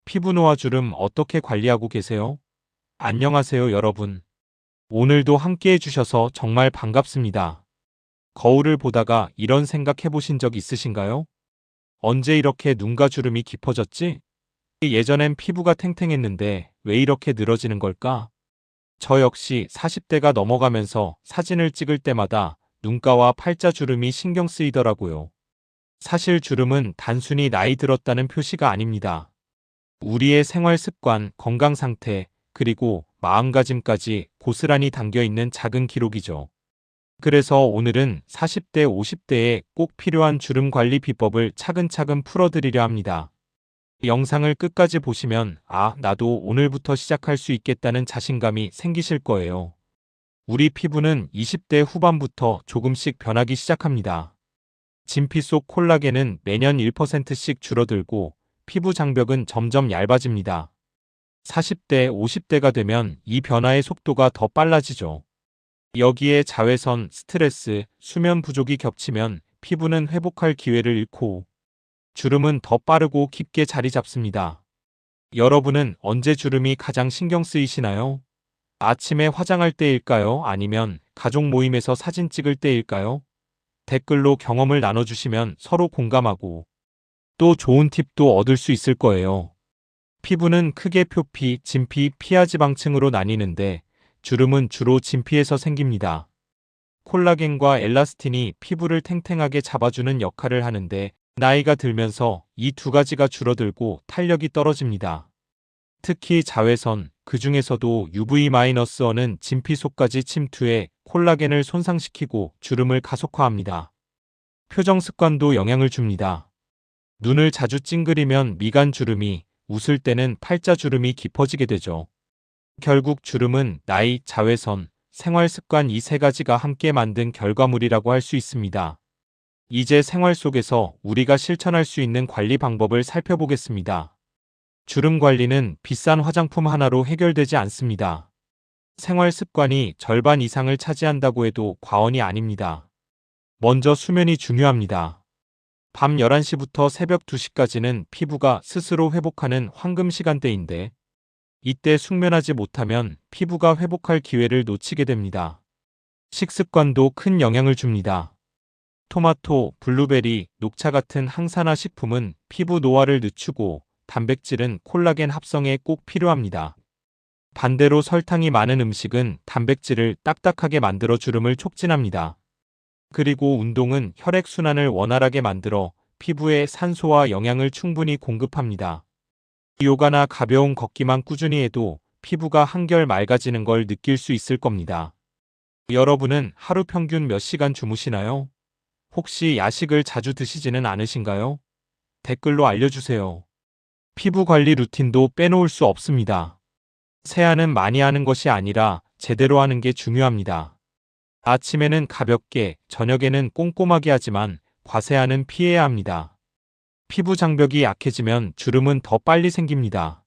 피부 노화 주름 어떻게 관리하고 계세요? 안녕하세요, 여러분. 오늘도 함께 해주셔서 정말 반갑습니다. 거울을 보다가 이런 생각 해보신 적 있으신가요? 언제 이렇게 눈가 주름이 깊어졌지? 예전엔 피부가 탱탱했는데 왜 이렇게 늘어지는 걸까? 저 역시 40대가 넘어가면서 사진을 찍을 때마다 눈가와 팔자 주름이 신경 쓰이더라고요. 사실 주름은 단순히 나이 들었다는 표시가 아닙니다. 우리의 생활 습관, 건강 상태, 그리고 마음가짐까지 고스란히 담겨 있는 작은 기록이죠. 그래서 오늘은 40대, 50대에 꼭 필요한 주름 관리 비법을 차근차근 풀어드리려 합니다. 영상을 끝까지 보시면 나도 오늘부터 시작할 수 있겠다는 자신감이 생기실 거예요. 우리 피부는 20대 후반부터 조금씩 변하기 시작합니다. 진피 속 콜라겐은 매년 1%씩 줄어들고 피부 장벽은 점점 얇아집니다. 40대, 50대가 되면 이 변화의 속도가 더 빨라지죠. 여기에 자외선, 스트레스, 수면 부족이 겹치면 피부는 회복할 기회를 잃고 주름은 더 빠르고 깊게 자리 잡습니다. 여러분은 언제 주름이 가장 신경 쓰이시나요? 아침에 화장할 때일까요? 아니면 가족 모임에서 사진 찍을 때일까요? 댓글로 경험을 나눠주시면 서로 공감하고 또 좋은 팁도 얻을 수 있을 거예요. 피부는 크게 표피, 진피, 피하지방층으로 나뉘는데 주름은 주로 진피에서 생깁니다. 콜라겐과 엘라스틴이 피부를 탱탱하게 잡아주는 역할을 하는데 나이가 들면서 이 두 가지가 줄어들고 탄력이 떨어집니다. 특히 자외선, 그 중에서도 UV-는 진피 속까지 침투해 콜라겐을 손상시키고 주름을 가속화합니다. 표정 습관도 영향을 줍니다. 눈을 자주 찡그리면 미간 주름이, 웃을 때는 팔자 주름이 깊어지게 되죠. 결국 주름은 나이, 자외선, 생활 습관 이 세 가지가 함께 만든 결과물이라고 할 수 있습니다. 이제 생활 속에서 우리가 실천할 수 있는 관리 방법을 살펴보겠습니다. 주름 관리는 비싼 화장품 하나로 해결되지 않습니다. 생활 습관이 절반 이상을 차지한다고 해도 과언이 아닙니다. 먼저 수면이 중요합니다. 밤 11시부터 새벽 2시까지는 피부가 스스로 회복하는 황금 시간대인데 이때 숙면하지 못하면 피부가 회복할 기회를 놓치게 됩니다. 식습관도 큰 영향을 줍니다. 토마토, 블루베리, 녹차 같은 항산화 식품은 피부 노화를 늦추고 단백질은 콜라겐 합성에 꼭 필요합니다. 반대로 설탕이 많은 음식은 단백질을 딱딱하게 만들어 주름을 촉진합니다. 그리고 운동은 혈액순환을 원활하게 만들어 피부에 산소와 영양을 충분히 공급합니다. 요가나 가벼운 걷기만 꾸준히 해도 피부가 한결 맑아지는 걸 느낄 수 있을 겁니다. 여러분은 하루 평균 몇 시간 주무시나요? 혹시 야식을 자주 드시지는 않으신가요? 댓글로 알려주세요. 피부 관리 루틴도 빼놓을 수 없습니다. 세안은 많이 하는 것이 아니라 제대로 하는 게 중요합니다. 아침에는 가볍게, 저녁에는 꼼꼼하게 하지만 과세하는 피해야 합니다. 피부 장벽이 약해지면 주름은 더 빨리 생깁니다.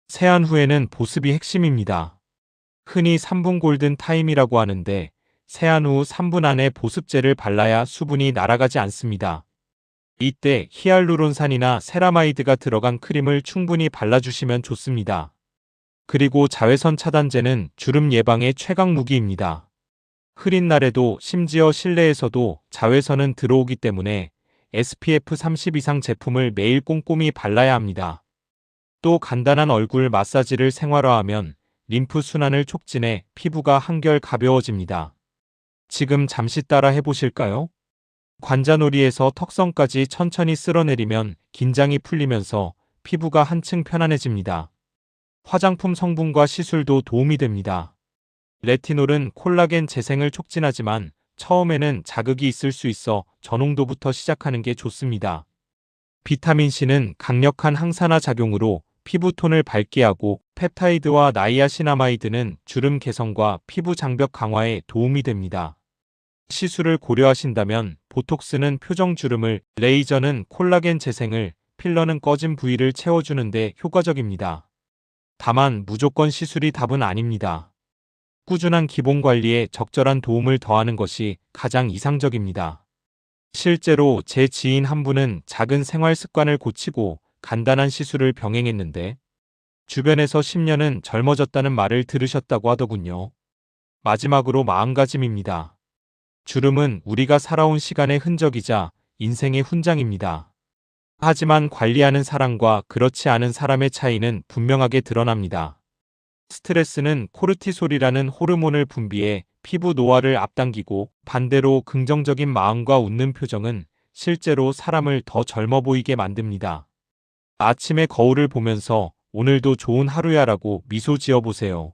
세안 후에는 보습이 핵심입니다. 흔히 3분 골든 타임이라고 하는데 세안 후 3분 안에 보습제를 발라야 수분이 날아가지 않습니다. 이때 히알루론산이나 세라마이드가 들어간 크림을 충분히 발라주시면 좋습니다. 그리고 자외선 차단제는 주름 예방의 최강 무기입니다. 흐린 날에도 심지어 실내에서도 자외선은 들어오기 때문에 SPF 30 이상 제품을 매일 꼼꼼히 발라야 합니다. 또 간단한 얼굴 마사지를 생활화하면 림프 순환을 촉진해 피부가 한결 가벼워집니다. 지금 잠시 따라 해보실까요? 관자놀이에서 턱선까지 천천히 쓸어내리면 긴장이 풀리면서 피부가 한층 편안해집니다. 화장품 성분과 시술도 도움이 됩니다. 레티놀은 콜라겐 재생을 촉진하지만 처음에는 자극이 있을 수 있어 저농도부터 시작하는 게 좋습니다. 비타민C는 강력한 항산화 작용으로 피부톤을 밝게 하고 펩타이드와 나이아시나마이드는 주름 개선과 피부 장벽 강화에 도움이 됩니다. 시술을 고려하신다면 보톡스는 표정 주름을, 레이저는 콜라겐 재생을, 필러는 꺼진 부위를 채워주는 데 효과적입니다. 다만 무조건 시술이 답은 아닙니다. 꾸준한 기본 관리에 적절한 도움을 더하는 것이 가장 이상적입니다. 실제로 제 지인 한 분은 작은 생활 습관을 고치고 간단한 시술을 병행했는데 주변에서 10년은 젊어졌다는 말을 들으셨다고 하더군요. 마지막으로 마음가짐입니다. 주름은 우리가 살아온 시간의 흔적이자 인생의 훈장입니다. 하지만 관리하는 사람과 그렇지 않은 사람의 차이는 분명하게 드러납니다. 스트레스는 코르티솔이라는 호르몬을 분비해 피부 노화를 앞당기고, 반대로 긍정적인 마음과 웃는 표정은 실제로 사람을 더 젊어 보이게 만듭니다. 아침에 거울을 보면서 오늘도 좋은 하루야라고 미소 지어 보세요.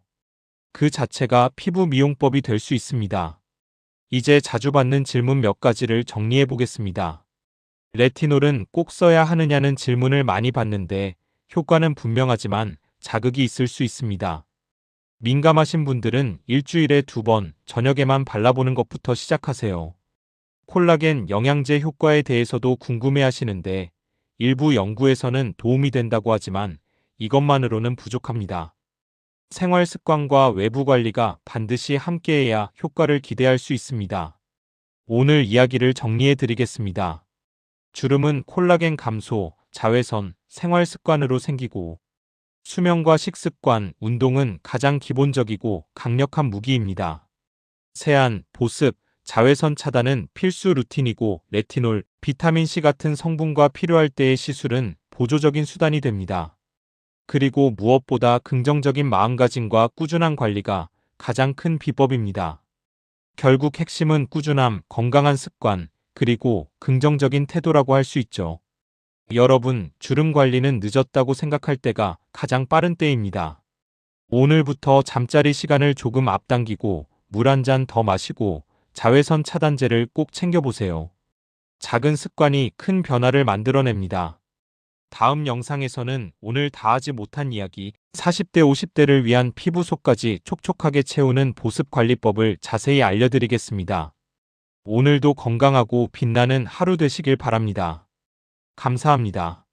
그 자체가 피부 미용법이 될 수 있습니다. 이제 자주 받는 질문 몇 가지를 정리해 보겠습니다. 레티놀은 꼭 써야 하느냐는 질문을 많이 받는데 효과는 분명하지만 자극이 있을 수 있습니다. 민감하신 분들은 일주일에 2번 저녁에만 발라보는 것부터 시작하세요. 콜라겐 영양제 효과에 대해서도 궁금해하시는데 일부 연구에서는 도움이 된다고 하지만 이것만으로는 부족합니다. 생활 습관과 외부 관리가 반드시 함께해야 효과를 기대할 수 있습니다. 오늘 이야기를 정리해 드리겠습니다. 주름은 콜라겐 감소, 자외선, 생활 습관으로 생기고, 수면과 식습관, 운동은 가장 기본적이고 강력한 무기입니다. 세안, 보습, 자외선 차단은 필수 루틴이고, 레티놀, 비타민C 같은 성분과 필요할 때의 시술은 보조적인 수단이 됩니다. 그리고 무엇보다 긍정적인 마음가짐과 꾸준한 관리가 가장 큰 비법입니다. 결국 핵심은 꾸준함, 건강한 습관, 그리고 긍정적인 태도라고 할 수 있죠. 여러분, 주름 관리는 늦었다고 생각할 때가 가장 빠른 때입니다. 오늘부터 잠자리 시간을 조금 앞당기고 물 한 잔 더 마시고 자외선 차단제를 꼭 챙겨보세요. 작은 습관이 큰 변화를 만들어냅니다. 다음 영상에서는 오늘 다 하지 못한 이야기, 40대 50대를 위한 피부 속까지 촉촉하게 채우는 보습 관리법을 자세히 알려드리겠습니다. 오늘도 건강하고 빛나는 하루 되시길 바랍니다. 감사합니다.